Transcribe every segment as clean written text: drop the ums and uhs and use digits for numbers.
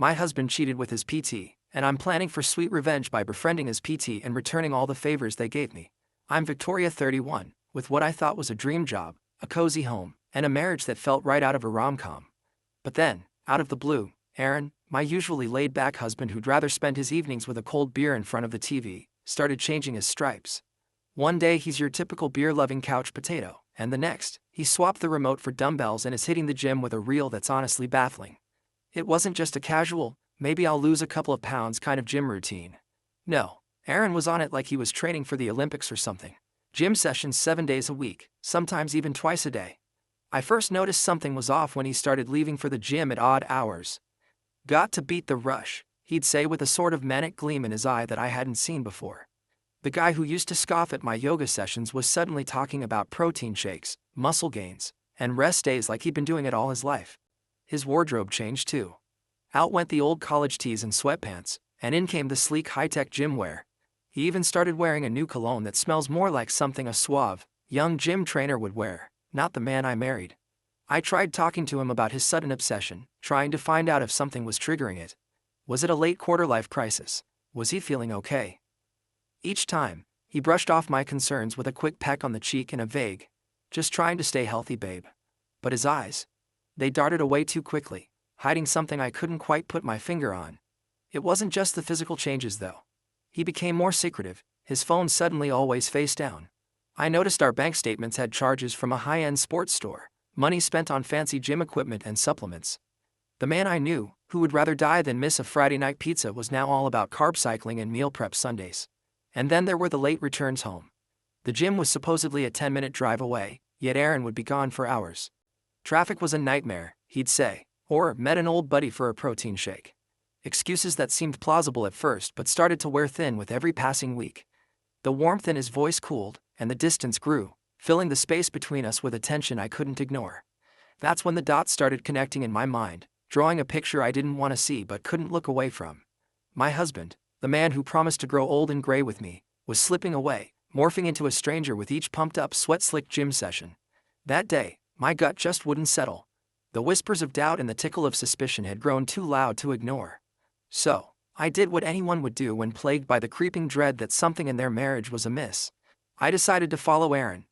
My husband cheated with his PT, and I'm planning for sweet revenge by befriending his PT and returning all the favors they gave me. I'm Victoria 31, with what I thought was a dream job, a cozy home, and a marriage that felt right out of a rom-com. But then, out of the blue, Aaron, my usually laid-back husband who'd rather spend his evenings with a cold beer in front of the TV, started changing his stripes. One day he's your typical beer-loving couch potato, and the next, he swapped the remote for dumbbells and is hitting the gym with a reel that's honestly baffling. It wasn't just a casual, maybe I'll lose a couple of pounds kind of gym routine. No, Aaron was on it like he was training for the Olympics or something. Gym sessions 7 days a week, sometimes even twice a day. I first noticed something was off when he started leaving for the gym at odd hours. "Got to beat the rush," he'd say with a sort of manic gleam in his eye that I hadn't seen before. The guy who used to scoff at my yoga sessions was suddenly talking about protein shakes, muscle gains, and rest days like he'd been doing it all his life. His wardrobe changed too. Out went the old college tees and sweatpants, and in came the sleek high-tech gym wear. He even started wearing a new cologne that smells more like something a suave, young gym trainer would wear, not the man I married. I tried talking to him about his sudden obsession, trying to find out if something was triggering it. Was it a late quarter-life crisis? Was he feeling okay? Each time, he brushed off my concerns with a quick peck on the cheek and a vague, "Just trying to stay healthy, babe." But his eyes, they darted away too quickly, hiding something I couldn't quite put my finger on. It wasn't just the physical changes though. He became more secretive, his phone suddenly always face down. I noticed our bank statements had charges from a high-end sports store, money spent on fancy gym equipment and supplements. The man I knew, who would rather die than miss a Friday night pizza, was now all about carb cycling and meal prep Sundays. And then there were the late returns home. The gym was supposedly a 10-minute drive away, yet Aaron would be gone for hours. Traffic was a nightmare, he'd say, or met an old buddy for a protein shake. Excuses that seemed plausible at first but started to wear thin with every passing week. The warmth in his voice cooled, and the distance grew, filling the space between us with a tension I couldn't ignore. That's when the dots started connecting in my mind, drawing a picture I didn't want to see but couldn't look away from. My husband, the man who promised to grow old and gray with me, was slipping away, morphing into a stranger with each pumped-up sweat-slicked gym session. That day, my gut just wouldn't settle. The whispers of doubt and the tickle of suspicion had grown too loud to ignore. So, I did what anyone would do when plagued by the creeping dread that something in their marriage was amiss. I decided to follow Aaron.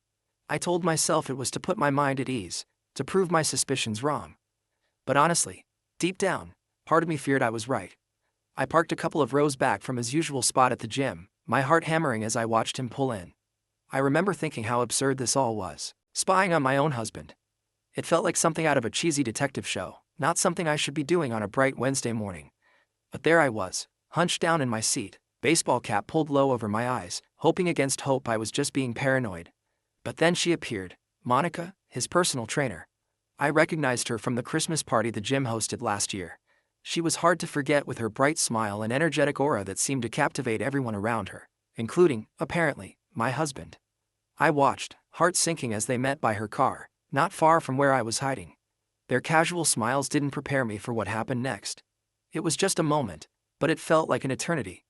I told myself it was to put my mind at ease, to prove my suspicions wrong. But honestly, deep down, part of me feared I was right. I parked a couple of rows back from his usual spot at the gym, my heart hammering as I watched him pull in. I remember thinking how absurd this all was, spying on my own husband. It felt like something out of a cheesy detective show, not something I should be doing on a bright Wednesday morning. But there I was, hunched down in my seat, baseball cap pulled low over my eyes, hoping against hope I was just being paranoid. But then she appeared, Monica, his personal trainer. I recognized her from the Christmas party the gym hosted last year. She was hard to forget with her bright smile and energetic aura that seemed to captivate everyone around her, including, apparently, my husband. I watched, heart sinking as they met by her car, not far from where I was hiding. Their casual smiles didn't prepare me for what happened next. It was just a moment, but it felt like an eternity.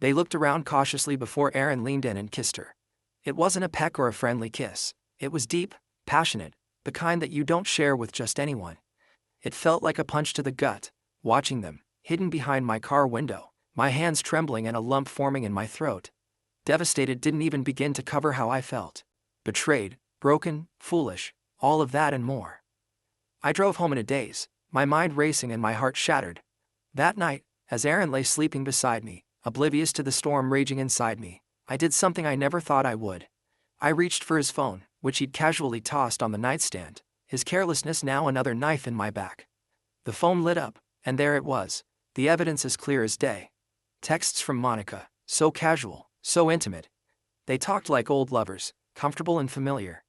They looked around cautiously before Aaron leaned in and kissed her. It wasn't a peck or a friendly kiss. It was deep, passionate, the kind that you don't share with just anyone. It felt like a punch to the gut. Watching them, hidden behind my car window, my hands trembling and a lump forming in my throat. Devastated didn't even begin to cover how I felt. Betrayed, broken, foolish, all of that and more. I drove home in a daze, my mind racing and my heart shattered. That night, as Aaron lay sleeping beside me, oblivious to the storm raging inside me, I did something I never thought I would. I reached for his phone, which he'd casually tossed on the nightstand, his carelessness now another knife in my back. The phone lit up, and there it was, the evidence as clear as day. Texts from Monica, so casual, so intimate. They talked like old lovers, comfortable and familiar.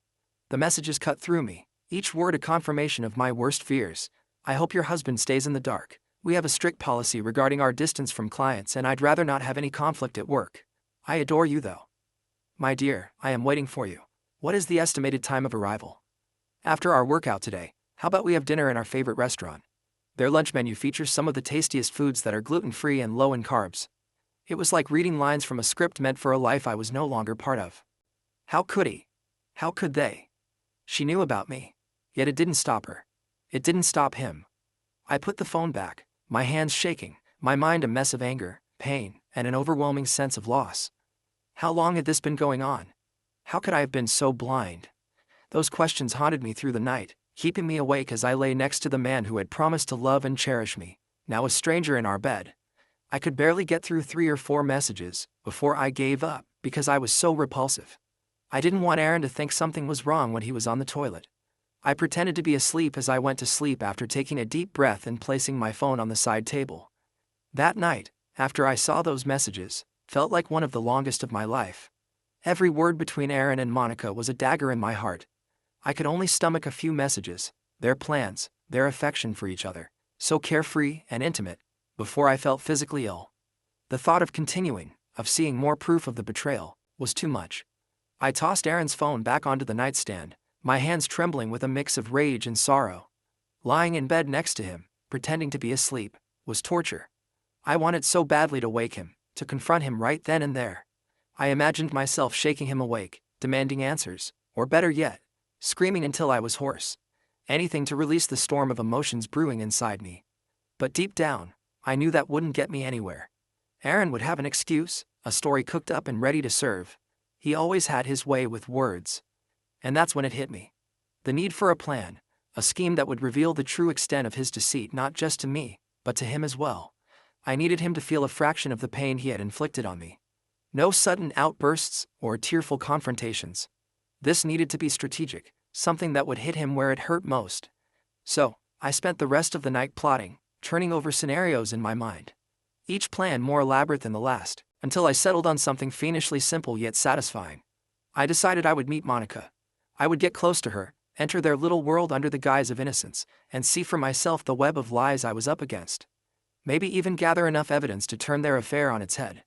The messages cut through me, each word a confirmation of my worst fears. "I hope your husband stays in the dark. We have a strict policy regarding our distance from clients and I'd rather not have any conflict at work. I adore you though. My dear, I am waiting for you. What is the estimated time of arrival? After our workout today, how about we have dinner in our favorite restaurant? Their lunch menu features some of the tastiest foods that are gluten-free and low in carbs." It was like reading lines from a script meant for a life I was no longer part of. How could he? How could they? She knew about me. Yet it didn't stop her. It didn't stop him. I put the phone back, my hands shaking, my mind a mess of anger, pain, and an overwhelming sense of loss. How long had this been going on? How could I have been so blind? Those questions haunted me through the night, keeping me awake as I lay next to the man who had promised to love and cherish me, now a stranger in our bed. I could barely get through 3 or 4 messages before I gave up because I was so repulsive. I didn't want Aaron to think something was wrong when he was on the toilet. I pretended to be asleep as I went to sleep after taking a deep breath and placing my phone on the side table. That night, after I saw those messages, felt like one of the longest of my life. Every word between Aaron and Monica was a dagger in my heart. I could only stomach a few messages, their plans, their affection for each other, so carefree and intimate, before I felt physically ill. The thought of continuing, of seeing more proof of the betrayal, was too much. I tossed Aaron's phone back onto the nightstand, my hands trembling with a mix of rage and sorrow. Lying in bed next to him, pretending to be asleep, was torture. I wanted so badly to wake him, to confront him right then and there. I imagined myself shaking him awake, demanding answers, or better yet, screaming until I was hoarse. Anything to release the storm of emotions brewing inside me. But deep down, I knew that wouldn't get me anywhere. Aaron would have an excuse, a story cooked up and ready to serve. He always had his way with words. And that's when it hit me. The need for a plan, a scheme that would reveal the true extent of his deceit not just to me, but to him as well. I needed him to feel a fraction of the pain he had inflicted on me. No sudden outbursts or tearful confrontations. This needed to be strategic, something that would hit him where it hurt most. So, I spent the rest of the night plotting, turning over scenarios in my mind. Each plan more elaborate than the last, until I settled on something fiendishly simple yet satisfying. I decided I would meet Monica. I would get close to her, enter their little world under the guise of innocence, and see for myself the web of lies I was up against. Maybe even gather enough evidence to turn their affair on its head.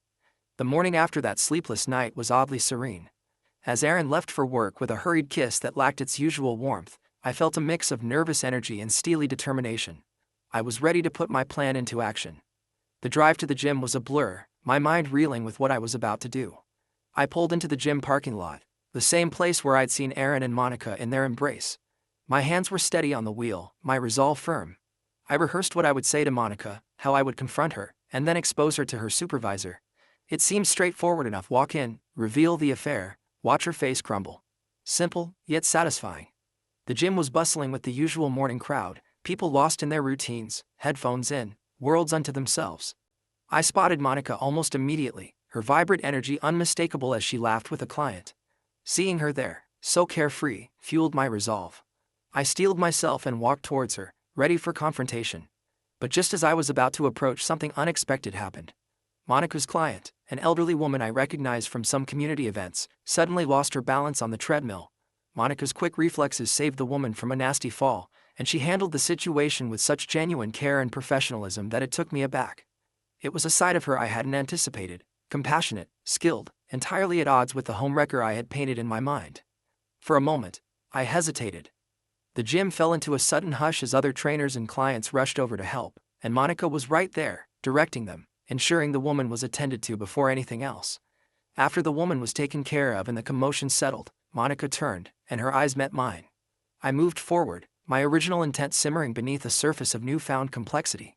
The morning after that sleepless night was oddly serene. As Aaron left for work with a hurried kiss that lacked its usual warmth, I felt a mix of nervous energy and steely determination. I was ready to put my plan into action. The drive to the gym was a blur, my mind reeling with what I was about to do. I pulled into the gym parking lot, the same place where I'd seen Aaron and Monica in their embrace. My hands were steady on the wheel, my resolve firm. I rehearsed what I would say to Monica, how I would confront her, and then expose her to her supervisor. It seemed straightforward enough: walk in, reveal the affair, watch her face crumble. Simple, yet satisfying. The gym was bustling with the usual morning crowd, people lost in their routines, headphones in, worlds unto themselves. I spotted Monica almost immediately, her vibrant energy unmistakable as she laughed with a client. Seeing her there, so carefree, fueled my resolve. I steeled myself and walked towards her, ready for confrontation. But just as I was about to approach, something unexpected happened. Monica's client, an elderly woman I recognized from some community events, suddenly lost her balance on the treadmill. Monica's quick reflexes saved the woman from a nasty fall, and she handled the situation with such genuine care and professionalism that it took me aback. It was a side of her I hadn't anticipated, compassionate, skilled, entirely at odds with the homewrecker I had painted in my mind. For a moment, I hesitated. The gym fell into a sudden hush as other trainers and clients rushed over to help, and Monica was right there, directing them, ensuring the woman was attended to before anything else. After the woman was taken care of and the commotion settled, Monica turned, and her eyes met mine. I moved forward, my original intent simmering beneath a surface of newfound complexity.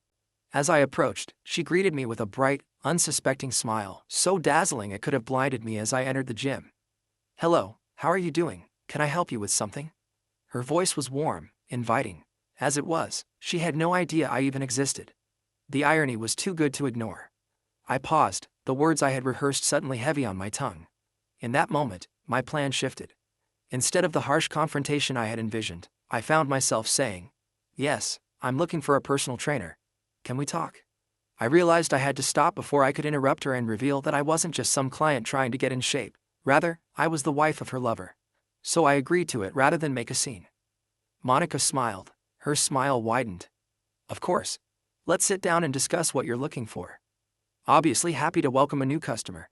As I approached, she greeted me with a bright, unsuspecting smile, so dazzling it could have blinded me as I entered the gym. "Hello, how are you doing? Can I help you with something?" Her voice was warm, inviting. As it was, she had no idea I even existed. The irony was too good to ignore. I paused, the words I had rehearsed suddenly heavy on my tongue. In that moment, my plan shifted. Instead of the harsh confrontation I had envisioned, I found myself saying, "Yes, I'm looking for a personal trainer. Can we talk?" I realized I had to stop before I could interrupt her and reveal that I wasn't just some client trying to get in shape. Rather, I was the wife of her lover. So I agreed to it rather than make a scene. Monica smiled, her smile widened. "Of course. Let's sit down and discuss what you're looking for." Obviously happy to welcome a new customer.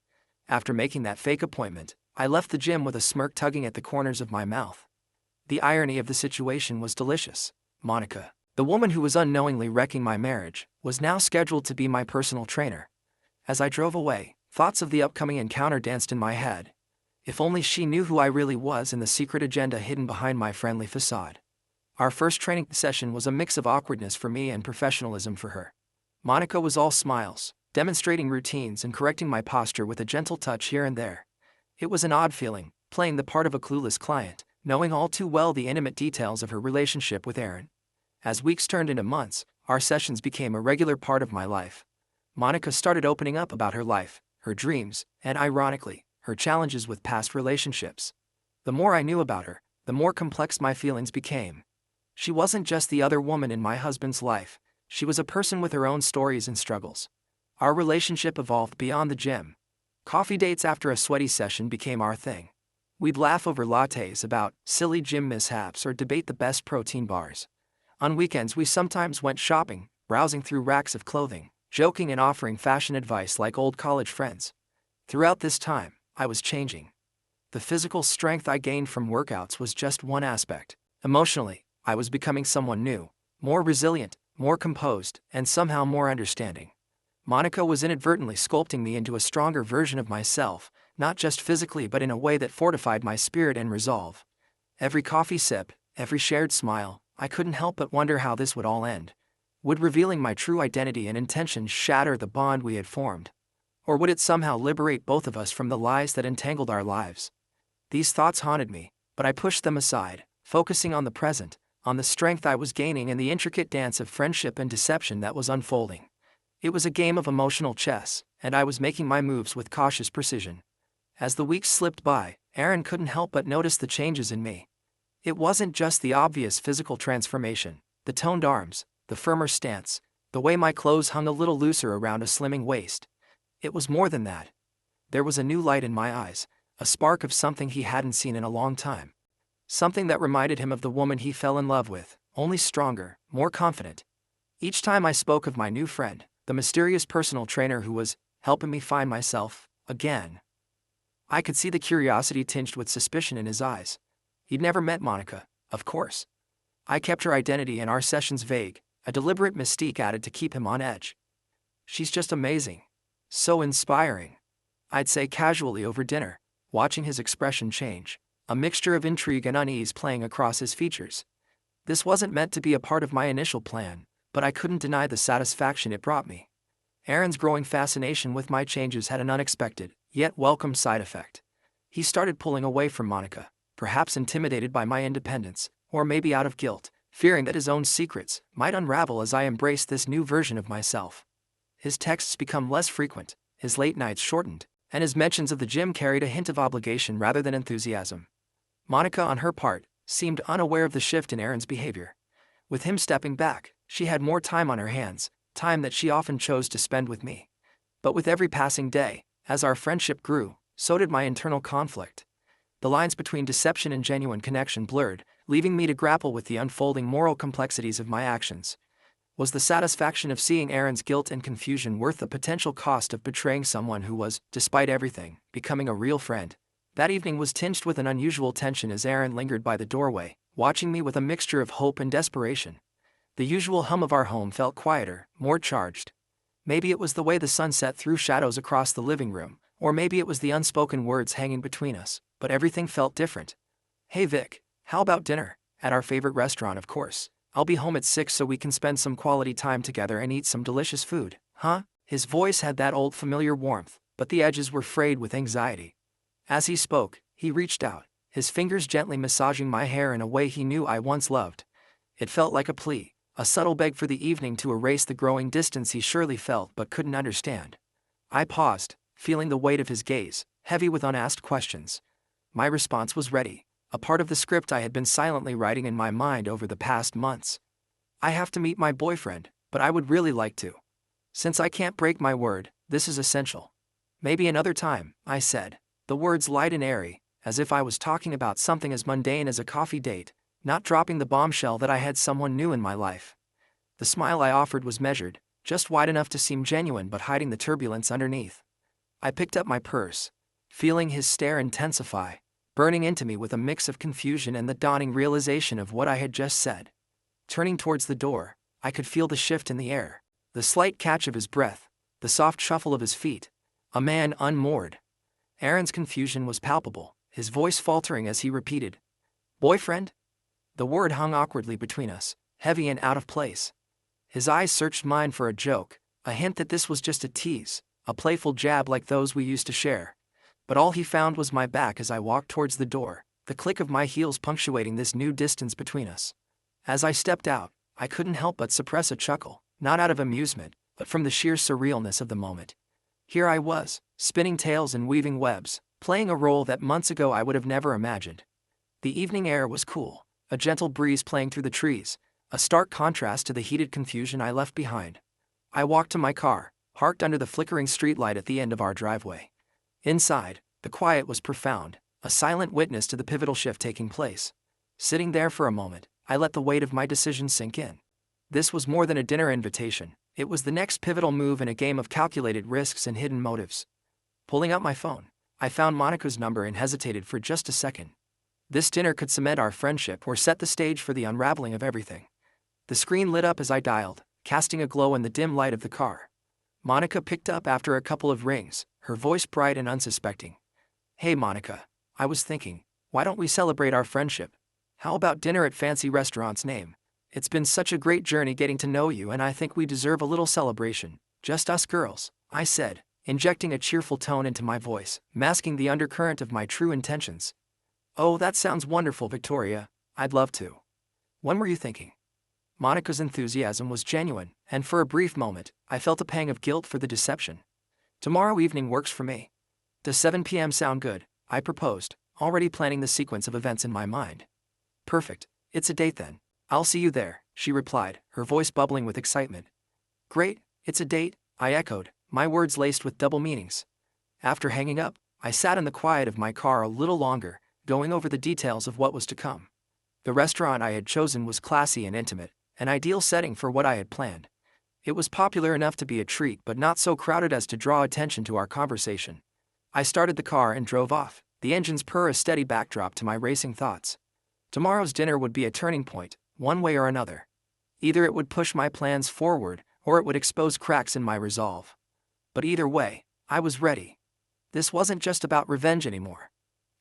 After making that fake appointment, I left the gym with a smirk tugging at the corners of my mouth. The irony of the situation was delicious. Monica, the woman who was unknowingly wrecking my marriage, was now scheduled to be my personal trainer. As I drove away, thoughts of the upcoming encounter danced in my head. If only she knew who I really was and the secret agenda hidden behind my friendly facade. Our first training session was a mix of awkwardness for me and professionalism for her. Monica was all smiles, demonstrating routines and correcting my posture with a gentle touch here and there. It was an odd feeling, playing the part of a clueless client, knowing all too well the intimate details of her relationship with Aaron. As weeks turned into months, our sessions became a regular part of my life. Monica started opening up about her life, her dreams, and ironically, her challenges with past relationships. The more I knew about her, the more complex my feelings became. She wasn't just the other woman in my husband's life, she was a person with her own stories and struggles. Our relationship evolved beyond the gym. Coffee dates after a sweaty session became our thing. We'd laugh over lattes about silly gym mishaps or debate the best protein bars. On weekends we sometimes went shopping, browsing through racks of clothing, joking and offering fashion advice like old college friends. Throughout this time, I was changing. The physical strength I gained from workouts was just one aspect. Emotionally, I was becoming someone new, more resilient, more composed, and somehow more understanding. Monica was inadvertently sculpting me into a stronger version of myself, not just physically but in a way that fortified my spirit and resolve. Every coffee sip, every shared smile, I couldn't help but wonder how this would all end. Would revealing my true identity and intentions shatter the bond we had formed? Or would it somehow liberate both of us from the lies that entangled our lives? These thoughts haunted me, but I pushed them aside, focusing on the present, on the strength I was gaining and the intricate dance of friendship and deception that was unfolding. It was a game of emotional chess, and I was making my moves with cautious precision. As the weeks slipped by, Aaron couldn't help but notice the changes in me. It wasn't just the obvious physical transformation, the toned arms, the firmer stance, the way my clothes hung a little looser around a slimming waist. It was more than that. There was a new light in my eyes, a spark of something he hadn't seen in a long time. Something that reminded him of the woman he fell in love with, only stronger, more confident. Each time I spoke of my new friend, the mysterious personal trainer who was helping me find myself again, I could see the curiosity tinged with suspicion in his eyes. He'd never met Monica, of course. I kept her identity and our sessions vague, a deliberate mystique added to keep him on edge. She's just amazing. So inspiring. I'd say casually over dinner, watching his expression change, a mixture of intrigue and unease playing across his features. This wasn't meant to be a part of my initial plan, but I couldn't deny the satisfaction it brought me. Aaron's growing fascination with my changes had an unexpected, yet welcome side effect. He started pulling away from Monica, perhaps intimidated by my independence, or maybe out of guilt, fearing that his own secrets might unravel as I embraced this new version of myself. His texts became less frequent, his late nights shortened, and his mentions of the gym carried a hint of obligation rather than enthusiasm. Monica, on her part, seemed unaware of the shift in Aaron's behavior. With him stepping back, she had more time on her hands, time that she often chose to spend with me. But with every passing day, as our friendship grew, so did my internal conflict. The lines between deception and genuine connection blurred, leaving me to grapple with the unfolding moral complexities of my actions. Was the satisfaction of seeing Aaron's guilt and confusion worth the potential cost of betraying someone who was, despite everything, becoming a real friend? That evening was tinged with an unusual tension as Aaron lingered by the doorway, watching me with a mixture of hope and desperation. The usual hum of our home felt quieter, more charged. Maybe it was the way the sun set through shadows across the living room, or maybe it was the unspoken words hanging between us, but everything felt different. "Hey Vic, how about dinner? At our favorite restaurant, of course. I'll be home at 6 so we can spend some quality time together and eat some delicious food, huh?" His voice had that old familiar warmth, but the edges were frayed with anxiety. As he spoke, he reached out, his fingers gently massaging my hair in a way he knew I once loved. It felt like a plea, a subtle beg for the evening to erase the growing distance he surely felt but couldn't understand. I paused, feeling the weight of his gaze, heavy with unasked questions. My response was ready, a part of the script I had been silently writing in my mind over the past months. "I have to meet my boyfriend, but I would really like to. Since I can't break my word, this is essential." "Maybe another time," I said, the words light and airy, as if I was talking about something as mundane as a coffee date, not dropping the bombshell that I had someone new in my life. The smile I offered was measured, just wide enough to seem genuine but hiding the turbulence underneath. I picked up my purse, feeling his stare intensify, burning into me with a mix of confusion and the dawning realization of what I had just said. Turning towards the door, I could feel the shift in the air, the slight catch of his breath, the soft shuffle of his feet. A man unmoored. Aaron's confusion was palpable, his voice faltering as he repeated, "Boyfriend?" The word hung awkwardly between us, heavy and out of place. His eyes searched mine for a joke, A hint that this was just a tease, a playful jab like those we used to share. But all he found was my back as I walked towards the door, the click of my heels punctuating this new distance between us. As I stepped out, I couldn't help but suppress a chuckle, not out of amusement, but from the sheer surrealness of the moment. Here I was, spinning tales and weaving webs, playing a role that months ago I would have never imagined. The evening air was cool, a gentle breeze playing through the trees, a stark contrast to the heated confusion I left behind. I walked to my car, parked under the flickering streetlight at the end of our driveway. Inside, the quiet was profound, a silent witness to the pivotal shift taking place. Sitting there for a moment, I let the weight of my decision sink in. This was more than a dinner invitation, it was the next pivotal move in a game of calculated risks and hidden motives. Pulling out my phone, I found Monica's number and hesitated for just a second. This dinner could cement our friendship or set the stage for the unraveling of everything. The screen lit up as I dialed, casting a glow in the dim light of the car. Monica picked up after a couple of rings, her voice bright and unsuspecting. "Hey Monica, I was thinking, why don't we celebrate our friendship? How about dinner at fancy restaurant's name? It's been such a great journey getting to know you and I think we deserve a little celebration, just us girls," I said, injecting a cheerful tone into my voice, masking the undercurrent of my true intentions. "Oh, that sounds wonderful, Victoria, I'd love to. When were you thinking?" Monica's enthusiasm was genuine, and for a brief moment, I felt a pang of guilt for the deception. "Tomorrow evening works for me. Does 7 p.m. sound good?" I proposed, already planning the sequence of events in my mind. "Perfect, it's a date then. I'll see you there," she replied, her voice bubbling with excitement. "Great, it's a date," I echoed, my words laced with double meanings. After hanging up, I sat in the quiet of my car a little longer, going over the details of what was to come. The restaurant I had chosen was classy and intimate, an ideal setting for what I had planned. It was popular enough to be a treat but not so crowded as to draw attention to our conversation. I started the car and drove off, the engine's purr a steady backdrop to my racing thoughts. Tomorrow's dinner would be a turning point, one way or another. Either it would push my plans forward, or it would expose cracks in my resolve. But either way, I was ready. This wasn't just about revenge anymore.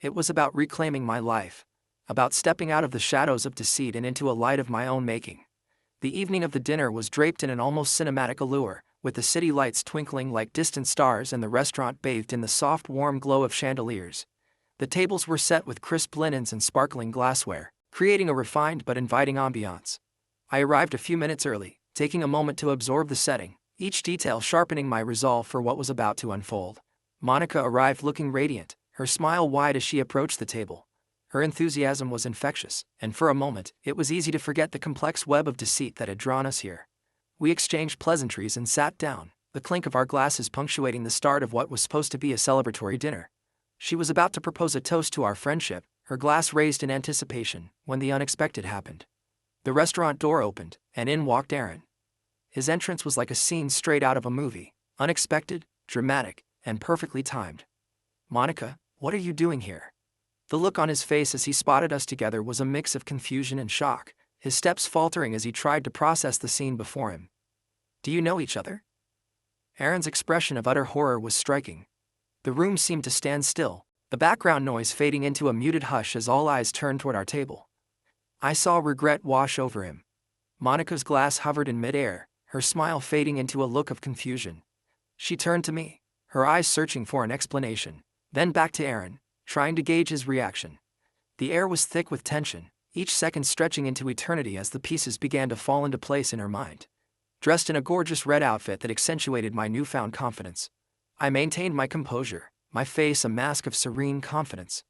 It was about reclaiming my life, about stepping out of the shadows of deceit and into a light of my own making. The evening of the dinner was draped in an almost cinematic allure, with the city lights twinkling like distant stars and the restaurant bathed in the soft warm glow of chandeliers. The tables were set with crisp linens and sparkling glassware, creating a refined but inviting ambiance. I arrived a few minutes early, taking a moment to absorb the setting, each detail sharpening my resolve for what was about to unfold. Monica arrived looking radiant, her smile wide as she approached the table. Her enthusiasm was infectious, and for a moment, it was easy to forget the complex web of deceit that had drawn us here. We exchanged pleasantries and sat down, the clink of our glasses punctuating the start of what was supposed to be a celebratory dinner. She was about to propose a toast to our friendship, her glass raised in anticipation, when the unexpected happened. The restaurant door opened, and in walked Aaron. His entrance was like a scene straight out of a movie, unexpected, dramatic, and perfectly timed. "Monica, what are you doing here?" The look on his face as he spotted us together was a mix of confusion and shock, his steps faltering as he tried to process the scene before him. "Do you know each other?" Aaron's expression of utter horror was striking. The room seemed to stand still, the background noise fading into a muted hush as all eyes turned toward our table. I saw regret wash over him. Monica's glass hovered in midair, her smile fading into a look of confusion. She turned to me, her eyes searching for an explanation, then back to Aaron, trying to gauge his reaction. The air was thick with tension, each second stretching into eternity as the pieces began to fall into place in her mind. Dressed in a gorgeous red outfit that accentuated my newfound confidence, I maintained my composure, my face a mask of serene confidence.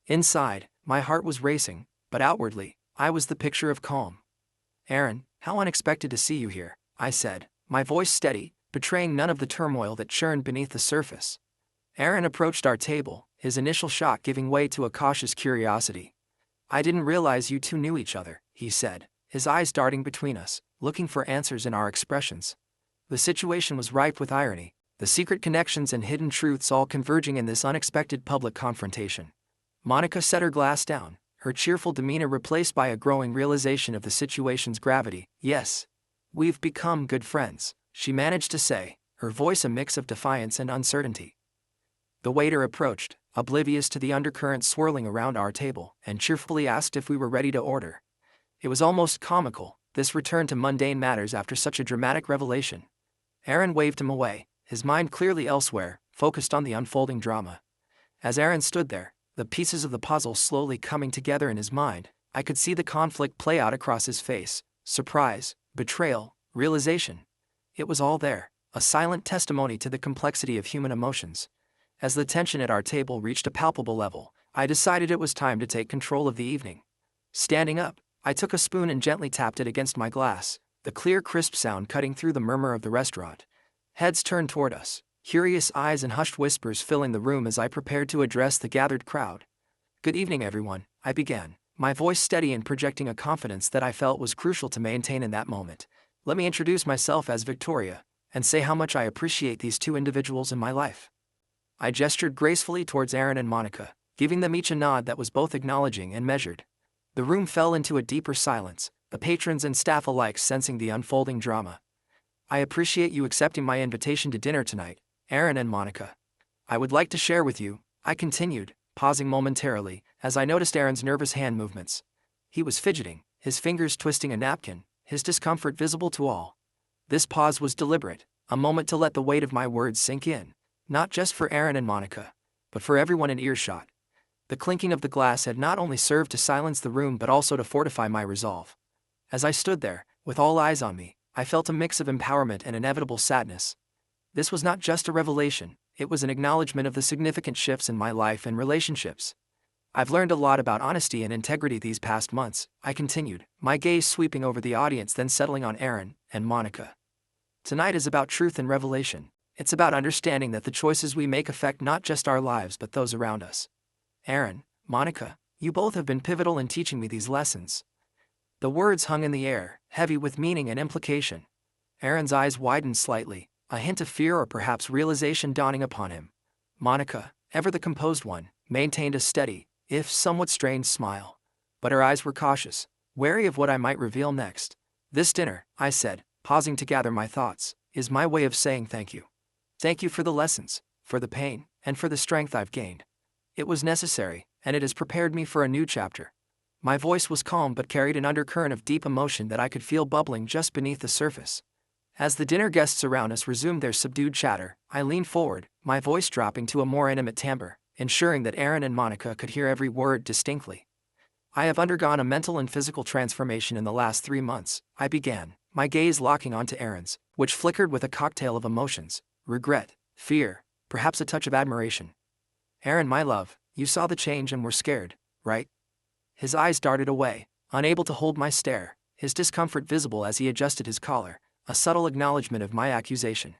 Inside, my heart was racing, but outwardly, I was the picture of calm. "Aaron, how unexpected to see you here," I said, my voice steady, betraying none of the turmoil that churned beneath the surface. Aaron approached our table, his initial shock giving way to a cautious curiosity. "I didn't realize you two knew each other," he said, his eyes darting between us, looking for answers in our expressions. The situation was ripe with irony, the secret connections and hidden truths all converging in this unexpected public confrontation. Monica set her glass down, her cheerful demeanor replaced by a growing realization of the situation's gravity. "Yes, we've become good friends," she managed to say, her voice a mix of defiance and uncertainty. The waiter approached, oblivious to the undercurrent swirling around our table, and cheerfully asked if we were ready to order. It was almost comical, this return to mundane matters after such a dramatic revelation. Aaron waved him away, his mind clearly elsewhere, focused on the unfolding drama. As Aaron stood there, the pieces of the puzzle slowly coming together in his mind, I could see the conflict play out across his face: surprise, betrayal, realization. It was all there, a silent testimony to the complexity of human emotions. As the tension at our table reached a palpable level, I decided it was time to take control of the evening. Standing up, I took a spoon and gently tapped it against my glass, the clear, crisp sound cutting through the murmur of the restaurant. Heads turned toward us, curious eyes and hushed whispers filling the room as I prepared to address the gathered crowd. "Good evening, everyone," I began, my voice steady and projecting a confidence that I felt was crucial to maintain in that moment. "Let me introduce myself as Victoria, and say how much I appreciate these two individuals in my life." I gestured gracefully towards Aaron and Monica, giving them each a nod that was both acknowledging and measured. The room fell into a deeper silence, the patrons and staff alike sensing the unfolding drama. "I appreciate you accepting my invitation to dinner tonight, Aaron and Monica. I would like to share with you," I continued, pausing momentarily, as I noticed Aaron's nervous hand movements. He was fidgeting, his fingers twisting a napkin, his discomfort visible to all. This pause was deliberate, a moment to let the weight of my words sink in, not just for Aaron and Monica, but for everyone in earshot. The clinking of the glass had not only served to silence the room but also to fortify my resolve. As I stood there, with all eyes on me, I felt a mix of empowerment and inevitable sadness. This was not just a revelation, it was an acknowledgement of the significant shifts in my life and relationships. "I've learned a lot about honesty and integrity these past months," I continued, my gaze sweeping over the audience then settling on Aaron and Monica. "Tonight is about truth and revelation. It's about understanding that the choices we make affect not just our lives but those around us. Aaron, Monica, you both have been pivotal in teaching me these lessons." The words hung in the air, heavy with meaning and implication. Aaron's eyes widened slightly, a hint of fear or perhaps realization dawning upon him. Monica, ever the composed one, maintained a steady, if somewhat strained smile. But her eyes were cautious, wary of what I might reveal next. "This dinner," I said, pausing to gather my thoughts, "is my way of saying thank you. Thank you for the lessons, for the pain, and for the strength I've gained. It was necessary, and it has prepared me for a new chapter." My voice was calm but carried an undercurrent of deep emotion that I could feel bubbling just beneath the surface. As the dinner guests around us resumed their subdued chatter, I leaned forward, my voice dropping to a more intimate timbre, ensuring that Aaron and Monica could hear every word distinctly. "I have undergone a mental and physical transformation in the last 3 months," I began, my gaze locking onto Aaron's, which flickered with a cocktail of emotions: regret, fear, perhaps a touch of admiration. "Aaron, my love, you saw the change and were scared, right?" His eyes darted away, unable to hold my stare, his discomfort visible as he adjusted his collar, a subtle acknowledgement of my accusation.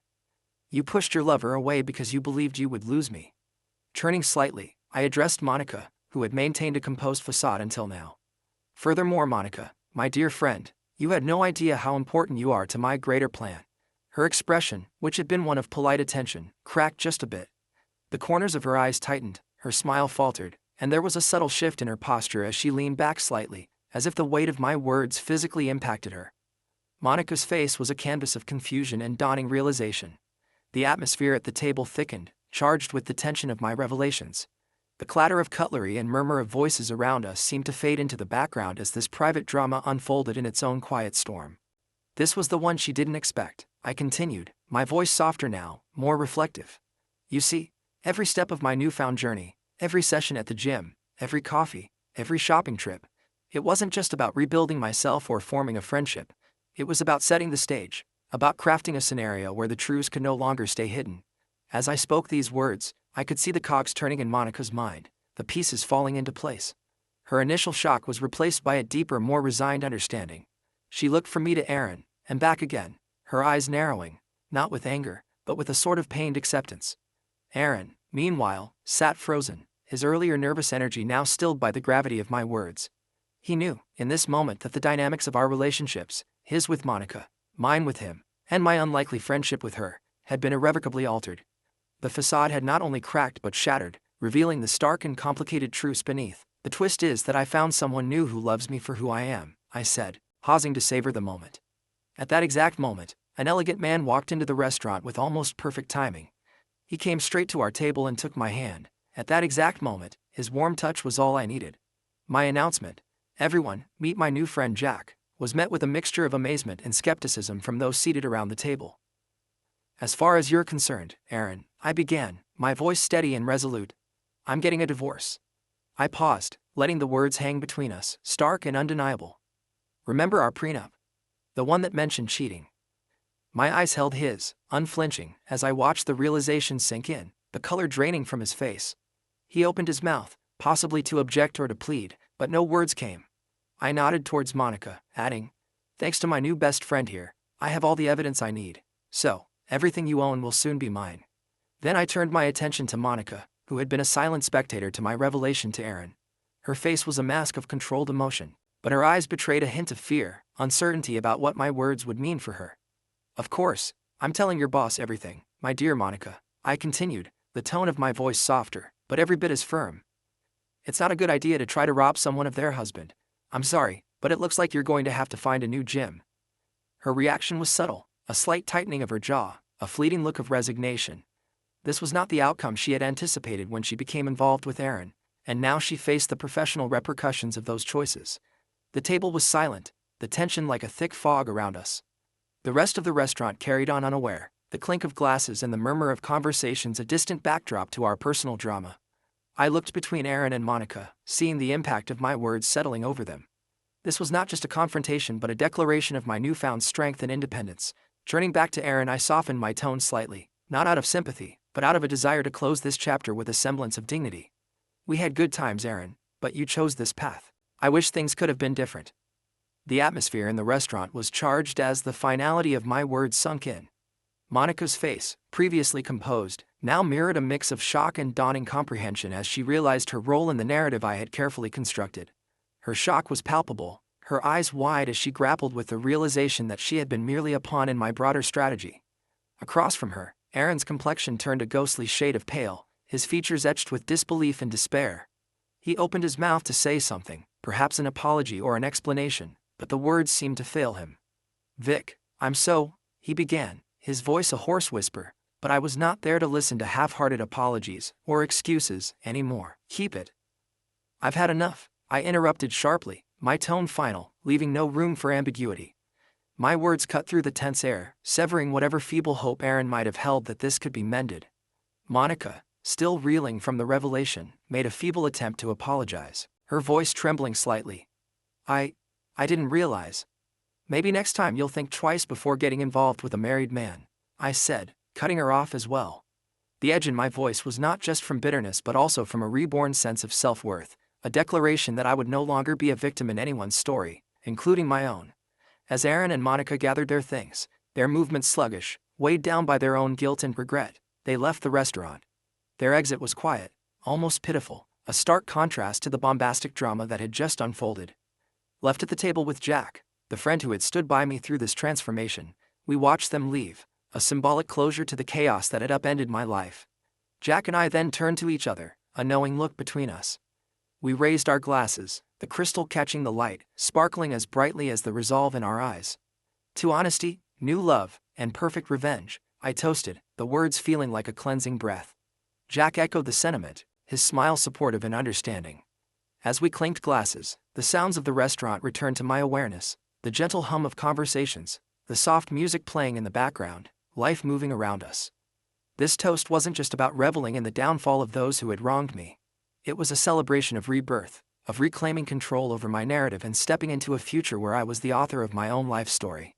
"You pushed your lover away because you believed you would lose me." Turning slightly, I addressed Monica, who had maintained a composed facade until now. "Furthermore, Monica, my dear friend, you had no idea how important you are to my greater plan." Her expression, which had been one of polite attention, cracked just a bit. The corners of her eyes tightened, her smile faltered, and there was a subtle shift in her posture as she leaned back slightly, as if the weight of my words physically impacted her. Monica's face was a canvas of confusion and dawning realization. The atmosphere at the table thickened, charged with the tension of my revelations. The clatter of cutlery and murmur of voices around us seemed to fade into the background as this private drama unfolded in its own quiet storm. "This was the one she didn't expect," I continued, my voice softer now, more reflective. "You see, every step of my newfound journey, every session at the gym, every coffee, every shopping trip, it wasn't just about rebuilding myself or forming a friendship. It was about setting the stage, about crafting a scenario where the truths could no longer stay hidden." As I spoke these words, I could see the cogs turning in Monica's mind, the pieces falling into place. Her initial shock was replaced by a deeper, more resigned understanding. She looked from me to Aaron, and back again, her eyes narrowing, not with anger, but with a sort of pained acceptance. Aaron, meanwhile, sat frozen, his earlier nervous energy now stilled by the gravity of my words. He knew, in this moment, that the dynamics of our relationships, his with Monica, mine with him, and my unlikely friendship with her, had been irrevocably altered. The facade had not only cracked but shattered, revealing the stark and complicated truths beneath. "The twist is that I found someone new who loves me for who I am," I said, pausing to savor the moment. At that exact moment, an elegant man walked into the restaurant with almost perfect timing. He came straight to our table and took my hand. At that exact moment, his warm touch was all I needed. My announcement, "Everyone, meet my new friend Jack," was met with a mixture of amazement and skepticism from those seated around the table. As far as you're concerned, Aaron, I began, my voice steady and resolute. I'm getting a divorce. I paused, letting the words hang between us, stark and undeniable. Remember our prenup? The one that mentioned cheating. My eyes held his, unflinching, as I watched the realization sink in, the color draining from his face. He opened his mouth, possibly to object or to plead, but no words came. I nodded towards Monica, adding, "Thanks to my new best friend here, I have all the evidence I need. So, everything you own will soon be mine." Then I turned my attention to Monica, who had been a silent spectator to my revelation to Aaron. Her face was a mask of controlled emotion, but her eyes betrayed a hint of fear, uncertainty about what my words would mean for her. "Of course, I'm telling your boss everything, my dear Monica," I continued, the tone of my voice softer, but every bit as firm. "It's not a good idea to try to rob someone of their husband. I'm sorry, but it looks like you're going to have to find a new gym." Her reaction was subtle, a slight tightening of her jaw, a fleeting look of resignation. This was not the outcome she had anticipated when she became involved with Aaron, and now she faced the professional repercussions of those choices. The table was silent, the tension like a thick fog around us. The rest of the restaurant carried on unaware, the clink of glasses and the murmur of conversations a distant backdrop to our personal drama. I looked between Aaron and Monica, seeing the impact of my words settling over them. This was not just a confrontation but a declaration of my newfound strength and independence. Turning back to Aaron, I softened my tone slightly, not out of sympathy, but out of a desire to close this chapter with a semblance of dignity. "We had good times, Aaron, but you chose this path. I wish things could have been different." The atmosphere in the restaurant was charged as the finality of my words sunk in. Monica's face, previously composed, now mirrored a mix of shock and dawning comprehension as she realized her role in the narrative I had carefully constructed. Her shock was palpable, her eyes wide as she grappled with the realization that she had been merely a pawn in my broader strategy. Across from her, Aaron's complexion turned a ghostly shade of pale, his features etched with disbelief and despair. He opened his mouth to say something, perhaps an apology or an explanation, but the words seemed to fail him. "Vic, I'm so," he began, his voice a hoarse whisper, but I was not there to listen to half-hearted apologies or excuses anymore. "Keep it." "I've had enough," I interrupted sharply, my tone final, leaving no room for ambiguity. My words cut through the tense air, severing whatever feeble hope Aaron might have held that this could be mended. Monica, still reeling from the revelation, made a feeble attempt to apologize, her voice trembling slightly. I didn't realize." "Maybe next time you'll think twice before getting involved with a married man," I said, cutting her off as well. The edge in my voice was not just from bitterness but also from a reborn sense of self-worth, a declaration that I would no longer be a victim in anyone's story, including my own. As Aaron and Monica gathered their things, their movements sluggish, weighed down by their own guilt and regret, they left the restaurant. Their exit was quiet, almost pitiful, a stark contrast to the bombastic drama that had just unfolded. Left at the table with Jack, the friend who had stood by me through this transformation, we watched them leave, a symbolic closure to the chaos that had upended my life. Jack and I then turned to each other, a knowing look between us. We raised our glasses, the crystal catching the light, sparkling as brightly as the resolve in our eyes. "To honesty, new love, and perfect revenge," I toasted, the words feeling like a cleansing breath. Jack echoed the sentiment, his smile supportive and understanding. As we clinked glasses, the sounds of the restaurant returned to my awareness, the gentle hum of conversations, the soft music playing in the background, life moving around us. This toast wasn't just about reveling in the downfall of those who had wronged me. It was a celebration of rebirth, of reclaiming control over my narrative and stepping into a future where I was the author of my own life story.